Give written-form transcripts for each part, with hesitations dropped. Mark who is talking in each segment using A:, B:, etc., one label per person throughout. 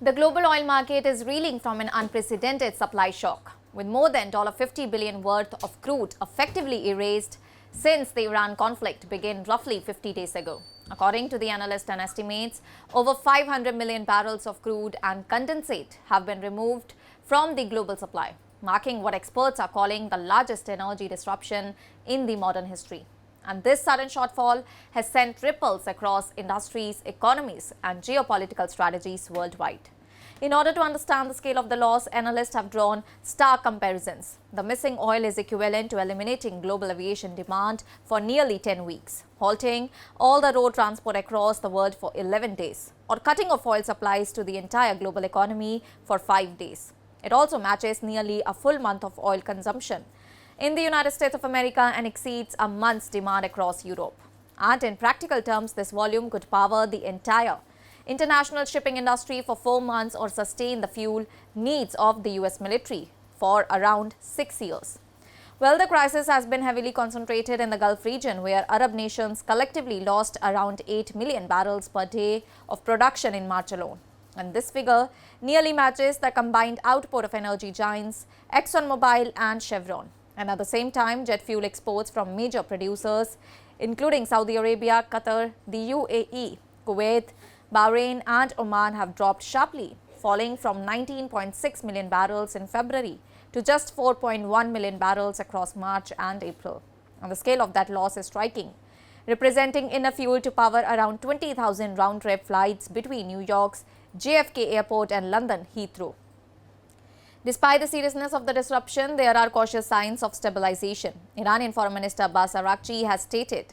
A: The global oil market is reeling from an unprecedented supply shock, with more than $50 billion worth of crude effectively erased since the Iran conflict began roughly 50 days ago. According to the analysts and estimates, over 500 million barrels of crude and condensate have been removed from the global supply, marking what experts are calling the largest energy disruption in the modern history. And this sudden shortfall has sent ripples across industries, economies, and geopolitical strategies worldwide. In order to understand the scale of the loss, analysts have drawn stark comparisons. The missing oil is equivalent to eliminating global aviation demand for nearly 10 weeks, halting all the road transport across the world for 11 days, or cutting off oil supplies to the entire global economy for 5 days. It also matches nearly a full month of oil consumption in the United States of America and exceeds a month's demand across Europe. And in practical terms, this volume could power the entire international shipping industry for 4 months or sustain the fuel needs of the US military for around 6 years. Well, the crisis has been heavily concentrated in the Gulf region, where Arab nations collectively lost around 8 million barrels per day of production in March alone. And this figure nearly matches the combined output of energy giants ExxonMobil and Chevron. And at the same time, jet fuel exports from major producers, including Saudi Arabia, Qatar, the UAE, Kuwait, Bahrain and Oman, have dropped sharply, falling from 19.6 million barrels in February to just 4.1 million barrels across March and April. And the scale of that loss is striking, representing enough fuel to power around 20,000 round-trip flights between New York's JFK Airport and London Heathrow. Despite the seriousness of the disruption, there are cautious signs of stabilization. Iranian Foreign Minister Abbas Araghchi has stated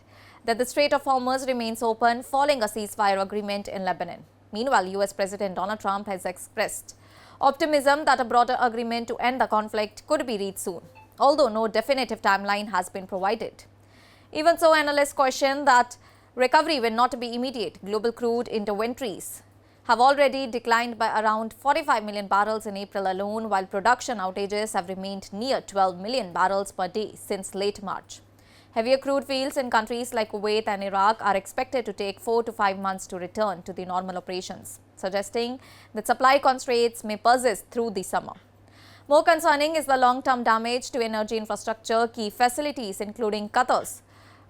A: that the Strait of Hormuz remains open following a ceasefire agreement in Lebanon. Meanwhile, US President Donald Trump has expressed optimism that a broader agreement to end the conflict could be reached soon, although no definitive timeline has been provided. Even so, analysts question that recovery will not be immediate. Global crude inventories have already declined by around 45 million barrels in April alone, while production outages have remained near 12 million barrels per day since late March. Heavier crude fields in countries like Kuwait and Iraq are expected to take 4 to 5 months to return to the normal operations, suggesting that supply constraints may persist through the summer. More concerning is the long-term damage to energy infrastructure. Key facilities, including Qatar's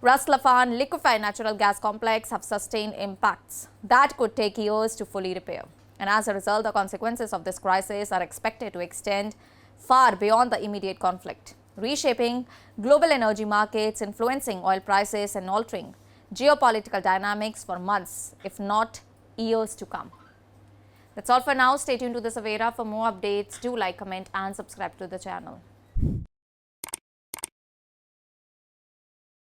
A: Ras Laffan liquefied natural gas complex, have sustained impacts that could take years to fully repair. And as a result, the consequences of this crisis are expected to extend far beyond the immediate conflict, reshaping global energy markets, influencing oil prices, and altering geopolitical dynamics for months, if not years to come. That's all for now. Stay tuned to the Savera for more updates. Do like, comment, and subscribe to the channel.